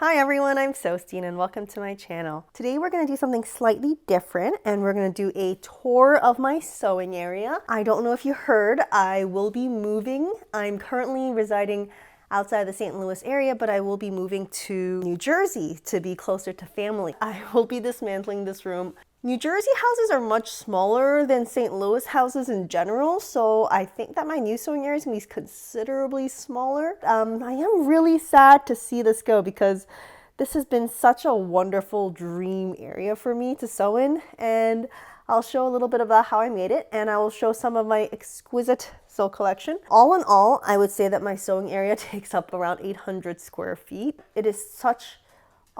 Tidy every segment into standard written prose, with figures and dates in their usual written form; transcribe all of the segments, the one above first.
Hi everyone, I'm Sostine and welcome to my channel. Today we're going to do something slightly different and we're going to do a tour of my sewing area. I don't know if you heard, I will be moving. I'm currently residing outside the St. Louis area, but I will be moving to New Jersey to be closer to family. I will be dismantling this room. New Jersey houses are much smaller than St. Louis houses in general, so I think that my new sewing area is going to be considerably smaller. I am really sad to see this go because this has been such a wonderful dream area for me to sew in, and I'll show a little bit about how I made it, and I will show some of my exquisite sew collection. All in all, I would say that my sewing area takes up around 800 square feet. It is such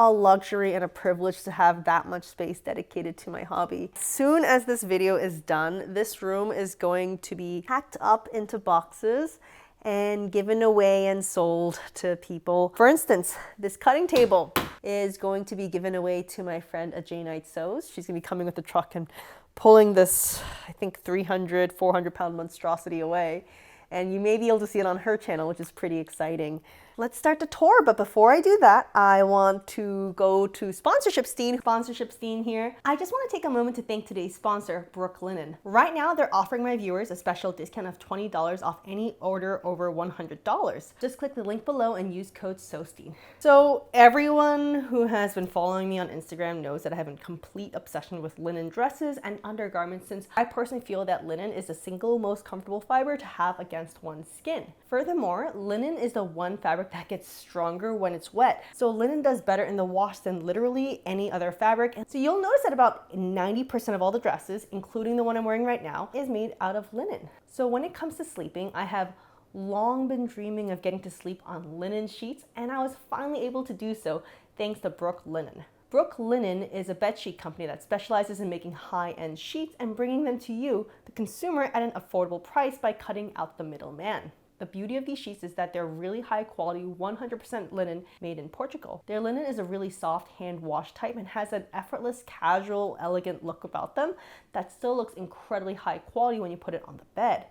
a luxury and a privilege to have that much space dedicated to my hobby. Soon as this video is done, this room is going to be packed up into boxes and given away and sold to people. For instance, this cutting table is going to be given away to my friend Ajay Knight Sews. She's gonna be coming with the truck and pulling this, I think 300, 400 pound monstrosity away. And you may be able to see it on her channel, which is pretty exciting. Let's start the tour, but before I do that, I want to go to Sponsorship Steam here. I just want to take a moment to thank today's sponsor, Brook Linen. Right now, they're offering my viewers a special discount of $20 off any order over $100. Just click the link below and use code SOSTINE. So everyone who has been following me on Instagram knows that I have a complete obsession with linen dresses and undergarments, since I personally feel that linen is the single most comfortable fiber to have against one's skin. Furthermore, linen is the one fabric that gets stronger when it's wet. So linen does better in the wash than literally any other fabric. And so you'll notice that about 90% of all the dresses, including the one I'm wearing right now, is made out of linen. So when it comes to sleeping, I have long been dreaming of getting to sleep on linen sheets, and I was finally able to do so thanks to Brook Linen. Brook Linen is a bedsheet company that specializes in making high-end sheets and bringing them to you, the consumer, at an affordable price by cutting out the middleman. The beauty of these sheets is that they're really high quality, 100% linen made in Portugal. Their linen is a really soft hand wash type and has an effortless, casual, elegant look about them that still looks incredibly high quality when you put it on the bed.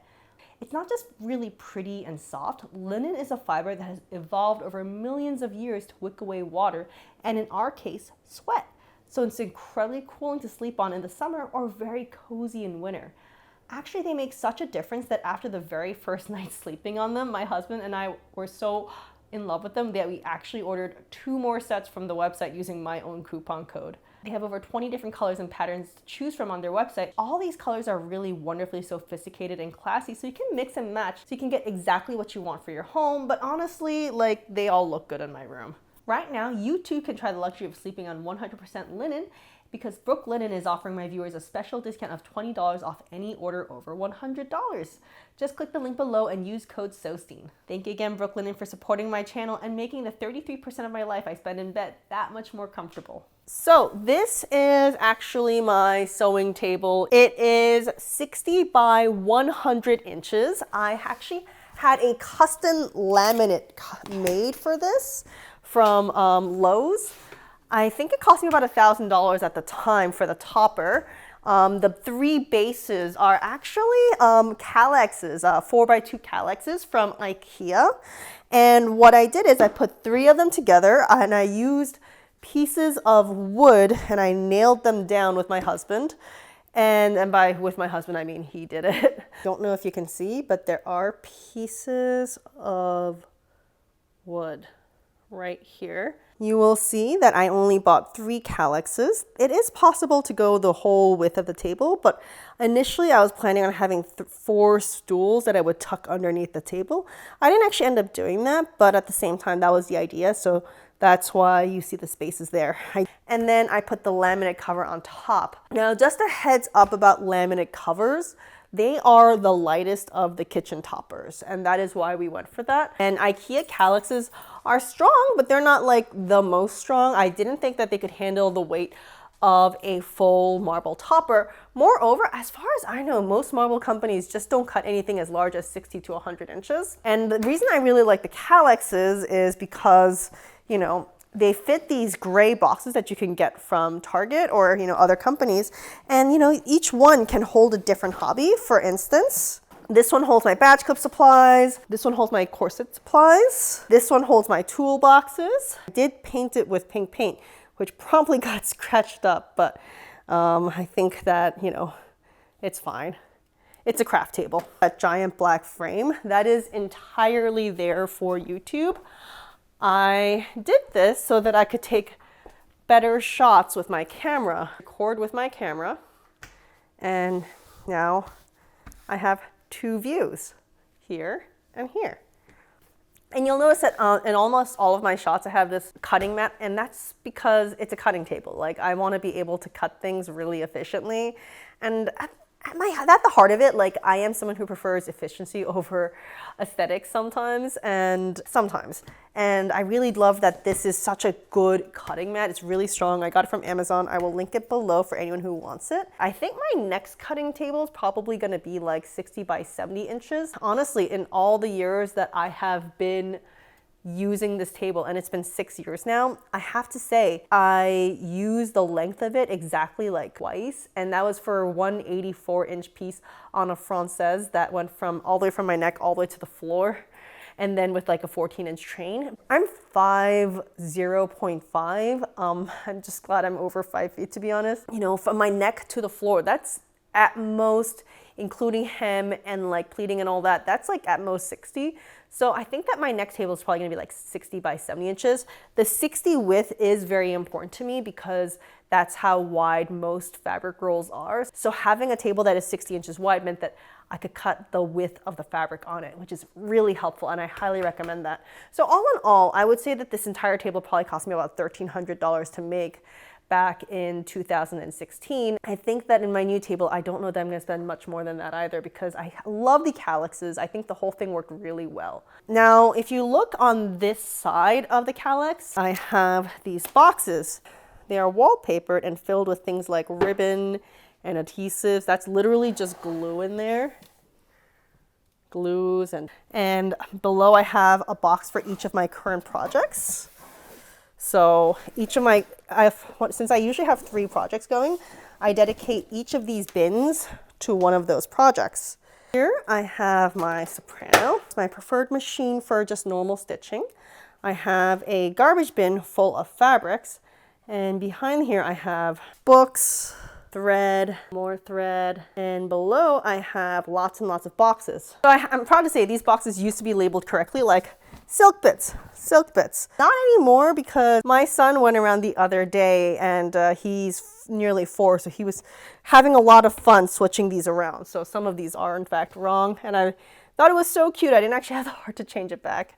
It's not just really pretty and soft. Linen is a fiber that has evolved over millions of years to wick away water, and in our case, sweat. So it's incredibly cooling to sleep on in the summer or very cozy in winter. Actually, they make such a difference that after the very first night sleeping on them, my husband and I were so in love with them that we actually ordered 2 more sets from the website using my own coupon code. They have over 20 different colors and patterns to choose from on their website. All these colors are really wonderfully sophisticated and classy, so you can mix and match so you can get exactly what you want for your home, but honestly, they all look good in my room. Right now, you too can try the luxury of sleeping on 100% linen, because Brook Linen is offering my viewers a special discount of $20 off any order over $100. Just click the link below and use code SOSTINE. Thank you again, Brook Linen, for supporting my channel and making the 33% of my life I spend in bed that much more comfortable. So this is actually my sewing table. It is 60 by 100 inches. I actually had a custom laminate made for this from Lowe's. I think it cost me about $1,000 at the time for the topper. The 3 bases are actually Calexes, 4x2 Calexes from IKEA. And what I did is I put 3 of them together and I used pieces of wood and I nailed them down with my husband. And by with my husband, I mean he did it. Don't know if you can see, but there are pieces of wood right here. You will see that I only bought 3 Calexes. It is possible to go the whole width of the table, but initially I was planning on having 4 stools that I would tuck underneath the table. I didn't actually end up doing that, but at the same time, that was the idea, so that's why you see the spaces there. And then I put the laminate cover on top. Now, just a heads up about laminate covers. They are the lightest of the kitchen toppers, and that is why we went for that. And IKEA Calexes are strong, but they're not like the most strong. I didn't think that they could handle the weight of a full marble topper. Moreover, as far as I know, most marble companies just don't cut anything as large as 60 to 100 inches. And the reason I really like the Calexes is because, you know, they fit these gray boxes that you can get from Target or, other companies. And, each one can hold a different hobby. For instance, This one holds my badge clip supplies. This one holds my corset supplies. This one holds my toolboxes. I did paint it with pink paint, which promptly got scratched up, but I think that, you know, it's fine. It's a craft table. That giant black frame, that is entirely there for YouTube. I did this so that I could take better shots with my camera, record with my camera, and now I have two views, here and here. And you'll notice that in almost all of my shots, I have this cutting mat, and that's because it's a cutting table. Like, I want to be able to cut things really efficiently. And at the heart of it, like, I am someone who prefers efficiency over aesthetics sometimes. And I really love that this is such a good cutting mat. It's really strong. I got it from Amazon. I will link it below for anyone who wants it. I think my next cutting table is probably going to be like 60 by 70 inches. Honestly, in all the years that I have been using this table, and it's been 6 years now, I have to say I used the length of it exactly like twice, and that was for a 184-inch piece on a française that went from all the way from my neck all the way to the floor, and then with like a 14-inch train. I'm 5'0.5". I'm just glad I'm over 5 feet, to be honest. You know, from my neck to the floor, that's at most, including hem and like pleating and all that, that's like at most 60. So I think that my next table is probably gonna be like 60 by 70 inches. The 60 width is very important to me because that's how wide most fabric rolls are. So having a table that is 60 inches wide meant that I could cut the width of the fabric on it, which is really helpful, and I highly recommend that. So all in all, I would say that this entire table probably cost me about $1,300 to make back in 2016. I think that in my new table, I don't know that I'm gonna spend much more than that either, because I love the calyxes. I think the whole thing worked really well. Now, if you look on this side of the calyx, I have these boxes. They are wallpapered and filled with things like ribbon and adhesives. That's literally just glue in there. Glues and below I have a box for each of my current projects. So each of my, since I usually have 3 projects going, I dedicate each of these bins to one of those projects. Here I have my Soprano. It's my preferred machine for just normal stitching. I have a garbage bin full of fabrics, and behind here I have books, thread, more thread, and below I have lots and lots of boxes. So I'm proud to say these boxes used to be labeled correctly, like silk bits, silk bits. Not anymore, because my son went around the other day, and he's nearly 4, so he was having a lot of fun switching these around. So some of these are in fact wrong, and I thought it was so cute I didn't actually have the heart to change it back.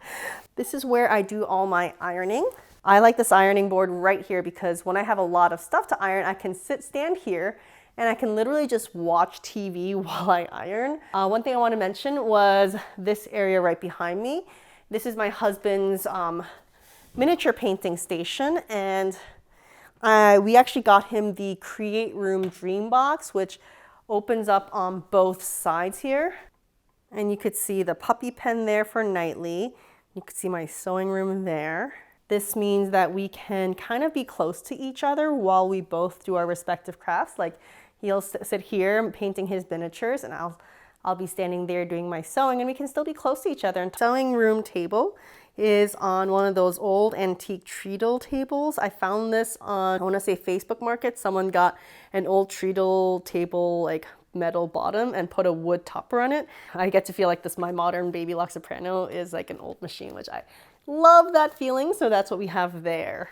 This is where I do all my ironing. I like this ironing board right here because when I have a lot of stuff to iron, I can stand here and I can literally just watch TV while I iron. One thing I want to mention was this area right behind me. This is my husband's miniature painting station, and we actually got him the Create Room Dream Box, which opens up on both sides here. And you could see the puppy pen there for nightly. You could see my sewing room there. This means that we can kind of be close to each other while we both do our respective crafts. Like, he'll sit here painting his miniatures, and I'll be standing there doing my sewing, and we can still be close to each other. And sewing room table is on one of those old antique treadle tables. I found this on, I want to say, Facebook Market. Someone got an old treadle table, like metal bottom, and put a wood topper on it. I get to feel like this, my modern baby lock soprano is like an old machine, which I love that feeling. So that's what we have there.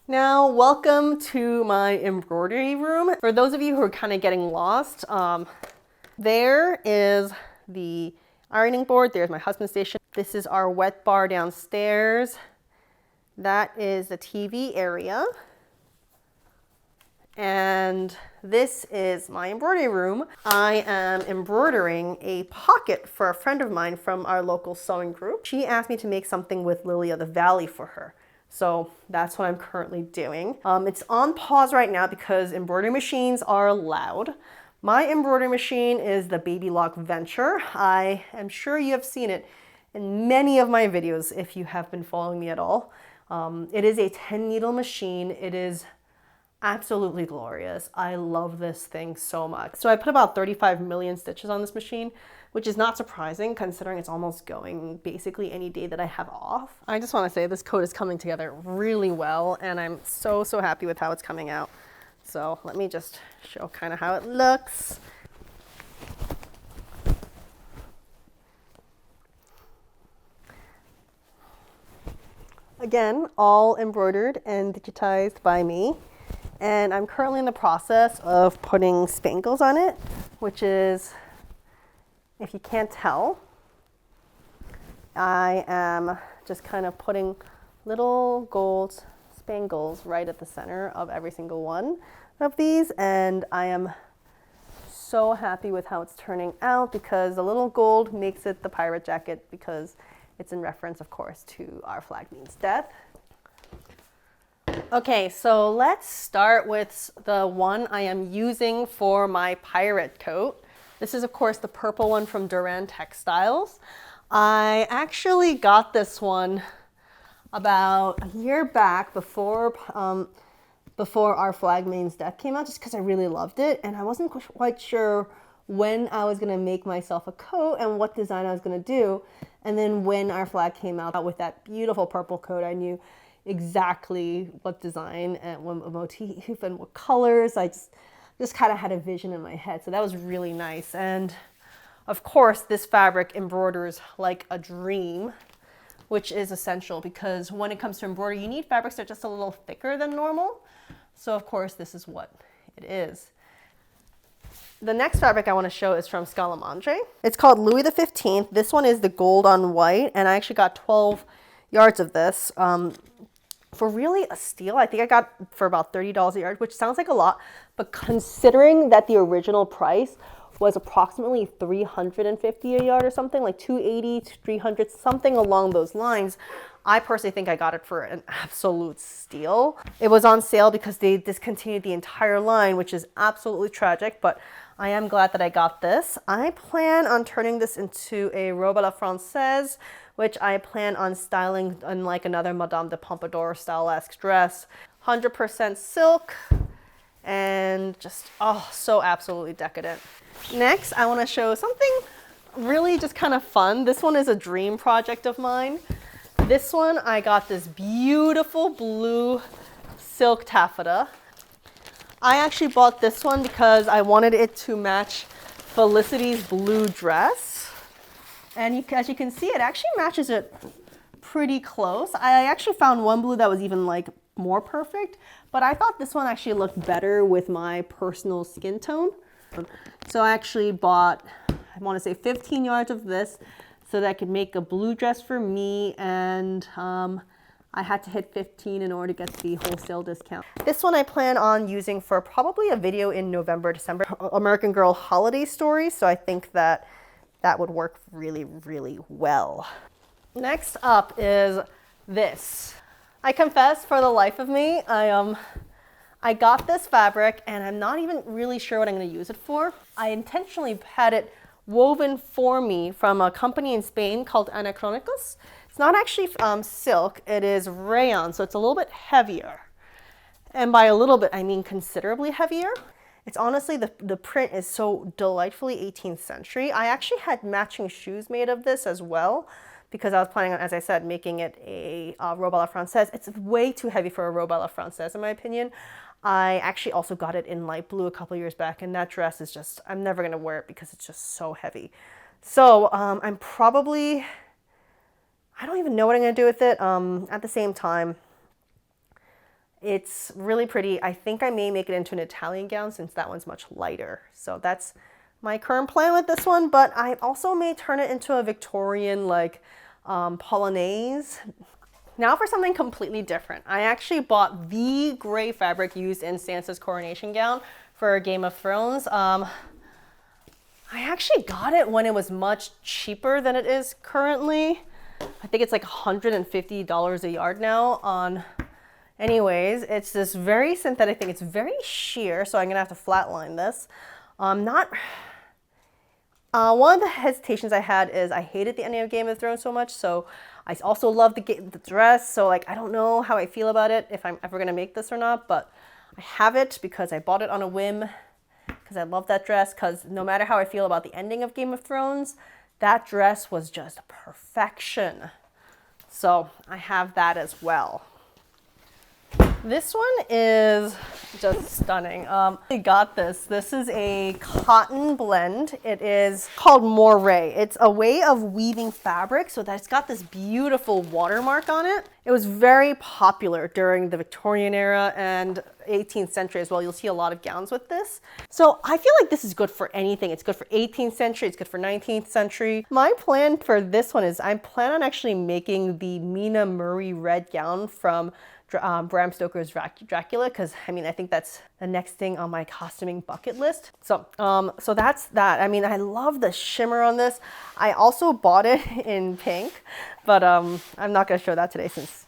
Now, welcome to my embroidery room. For those of you who are kind of getting lost, there is the ironing board. There's my husband's station. This is our wet bar downstairs. That is the TV area. And this is my embroidery room. I am embroidering a pocket for a friend of mine from our local sewing group. She asked me to make something with Lily of the Valley for her. So that's what I'm currently doing. It's on pause right now because embroidery machines are loud. My embroidery machine is the Baby Lock Venture. I am sure you have seen it in many of my videos if you have been following me at all. It is a 10 needle machine. It is absolutely glorious. I love this thing so much. So I put about 35 million stitches on this machine, which is not surprising considering it's almost going basically any day that I have off. I just want to say this coat is coming together really well, and I'm so happy with how it's coming out. So let me just show kind of how it looks. Again, all embroidered and digitized by me. And I'm currently in the process of putting spangles on it, which is, if you can't tell, I am just kind of putting little gold spangles right at the center of every single one of these. And I am so happy with how it's turning out because the little gold makes it the pirate jacket because it's in reference, of course, to Our Flag Means Death. Okay, so let's start with the one I am using for my pirate coat. This is, of course, the purple one from Duran Textiles. I actually got this one about a year back before Our Flag Means Death came out, just because I really loved it, and I wasn't quite sure when I was gonna make myself a coat and what design I was gonna do. And then when Our Flag came out with that beautiful purple coat, I knew exactly what design and what motif and what colors. I just kind of had a vision in my head. So that was really nice. And of course, this fabric embroiders like a dream, which is essential because when it comes to embroidery, you need fabrics that are just a little thicker than normal. So of course, this is what it is. The next fabric I want to show is from Scalamandre. It's called Louis XV. This one is the gold on white, and I actually got 12 yards of this for really a steal. I think I got for about $30 a yard, which sounds like a lot, but considering that the original price was approximately $350 a yard or something, like $280 to $300, something along those lines, I personally think I got it for an absolute steal. It was on sale because they discontinued the entire line, which is absolutely tragic, but I am glad that I got this. I plan on turning this into a robe à la Française, which I plan on styling in like another Madame de Pompadour style-esque dress. 100% silk and just, oh, so absolutely decadent. Next, I want to show something really just kind of fun. This one is a dream project of mine. This one, I got this beautiful blue silk taffeta. I actually bought this one because I wanted it to match Felicity's blue dress. And as you can see, it actually matches it pretty close. I actually found one blue that was even like more perfect, but I thought this one actually looked better with my personal skin tone. So I actually bought, I want to say 15 yards of this so that I could make a blue dress for me, and I had to hit 15 in order to get the wholesale discount. This one I plan on using for probably a video in November, December, American Girl holiday story. So I think that that would work really, really well. Next up is this. I confess, for the life of me, I got this fabric and I'm not even really sure what I'm going to use it for. I intentionally had it woven for me from a company in Spain called Chronicles. It's not actually silk, it is rayon, so it's a little bit heavier. And by a little bit, I mean considerably heavier. It's honestly, the print is so delightfully 18th century. I actually had matching shoes made of this as well, because I was planning on, as I said, making it a robe à la Française. It's way too heavy for a robe à la Française, in my opinion. I actually also got it in light blue a couple years back, and that dress is just, I'm never gonna wear it because it's just so heavy. So I'm probably, I don't even know what I'm gonna do with it. At the same time, it's really pretty. I think I may make it into an Italian gown since that one's much lighter. So that's my current plan with this one, but I also may turn it into a Victorian like polonaise. Now for something completely different. I actually bought the gray fabric used in Sansa's coronation gown for Game of Thrones. I actually got it when it was much cheaper than it is currently. I think it's like $150 a yard now on, anyways, it's this very synthetic thing. It's very sheer, so I'm gonna have to flatline this. One of the hesitations I had is I hated the ending of Game of Thrones so much, so I also love the dress, so like I don't know how I feel about it, if I'm ever gonna make this or not, but I have it because I bought it on a whim, because I love that dress, because no matter how I feel about the ending of Game of Thrones, that dress was just perfection. So I have that as well. This one is just stunning. I got this. This is a cotton blend. It is called moire. It's a way of weaving fabric so that it's got this beautiful watermark on it. It was very popular during the Victorian era and 18th century as well. You'll see a lot of gowns with this. So I feel like this is good for anything. It's good for 18th century. It's good for 19th century. My plan for this one is I plan on actually making the Mina Murray red gown from Bram Stoker's Dracula, because I mean I think that's the next thing on my costuming bucket list. So that's that. I mean, I love the shimmer on this. I also bought it in pink, but I'm not going to show that today since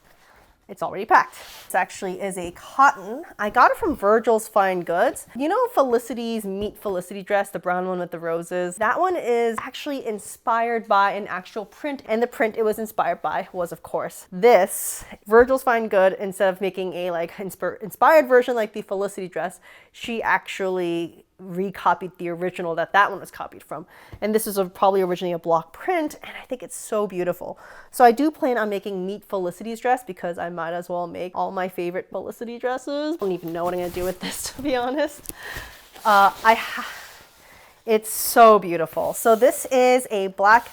it's already packed. This actually is a cotton. I got it from Virgil's Fine Goods. You know Felicity's Meet Felicity dress, the brown one with the roses? That one is actually inspired by an actual print, and the print it was inspired by was, of course, this. Virgil's Fine Good, instead of making a like inspired version like the Felicity dress, she actually recopied the original that one was copied from. And this is probably originally a block print, and I think it's so beautiful. So I do plan on making Meet Felicity's dress because I might as well make all my favorite Felicity dresses. I don't even know what I'm gonna do with this, to be honest. It's so beautiful. So this is a black,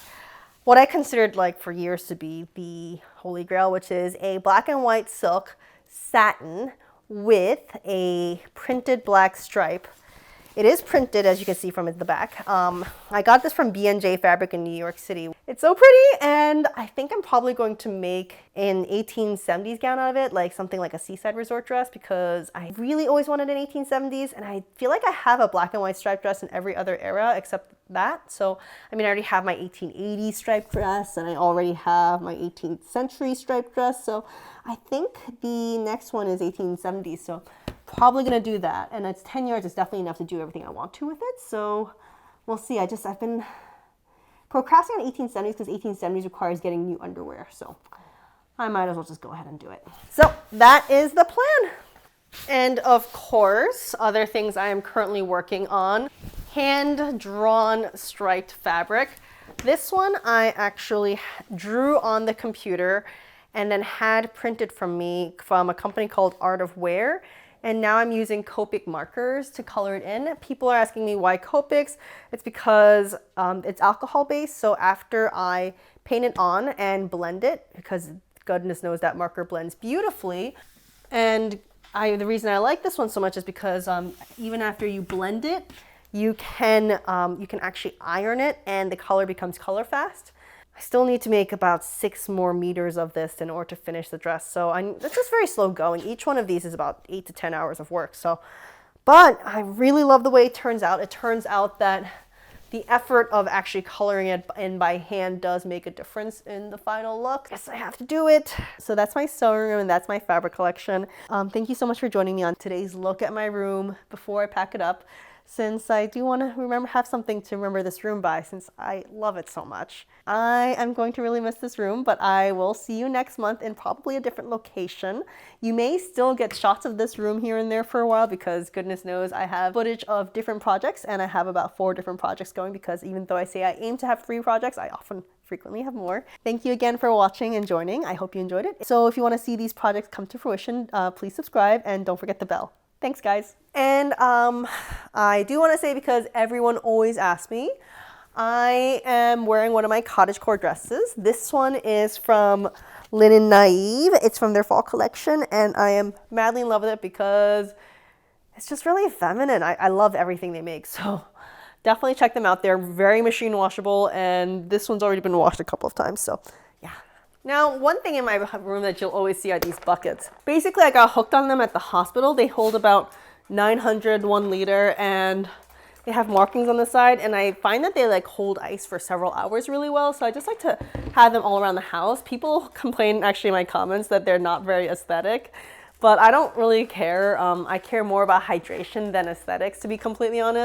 what I considered like for years to be the holy grail, which is a black and white silk satin with a printed black stripe. It is printed, as you can see from the back. I got this from B&J Fabric in New York City. It's so pretty, and I think I'm probably going to make an 1870s gown out of it, like something like a seaside resort dress, because I really always wanted an 1870s, and I feel like I have a black and white striped dress in every other era except that. So, I mean, I already have my 1880s striped dress, and I already have my 18th century striped dress, so I think the next one is 1870s, so probably gonna do that. And it's 10 yards, it's definitely enough to do everything I want to with it. So we'll see. I've been procrastinating on 1870s because 1870s requires getting new underwear. So I might as well just go ahead and do it. So that is the plan. And of course, other things I am currently working on, hand-drawn striped fabric. This one I actually drew on the computer and then had printed from a company called Art of Wear. And now I'm using Copic markers to color it in. People are asking me why Copics. It's because it's alcohol based. So after I paint it on and blend it, because goodness knows that marker blends beautifully. And the reason I like this one so much is because even after you blend it, you can actually iron it and the color becomes color fast. I still need to make about 6 more meters of this in order to finish the dress. So it's just very slow going. Each one of these is about 8 to 10 hours of work. So, but I really love the way it turns out. It turns out that the effort of actually coloring it in by hand does make a difference in the final look. Yes, I have to do it. So that's my sewing room and that's my fabric collection. Thank you so much for joining me on today's look at my room before I pack it up, since I do want to have something to remember this room by, since I love it so much. I am going to really miss this room, but I will see you next month in probably a different location. You may still get shots of this room here and there for a while because goodness knows I have footage of different projects, and I have about 4 different projects going because even though I say I aim to have 3 projects, I frequently have more. Thank you again for watching and joining. I hope you enjoyed it. So if you want to see these projects come to fruition, please subscribe and don't forget the bell. Thanks, guys. And I do want to say, because everyone always asks me, I am wearing one of my cottagecore dresses. This one is from Linen Naive. It's from their fall collection, and I am madly in love with it because it's just really feminine. I love everything they make, so definitely check them out. They're very machine washable, and this one's already been washed a couple of times, so yeah. Now, one thing in my room that you'll always see are these buckets. Basically, I got hooked on them at the hospital. They hold about 900 1 liter, and they have markings on the side, and I find that they like hold ice for several hours really well, so I just like to have them all around the house. People complain actually in my comments that they're not very aesthetic, but I don't really care. I care more about hydration than aesthetics, to be completely honest.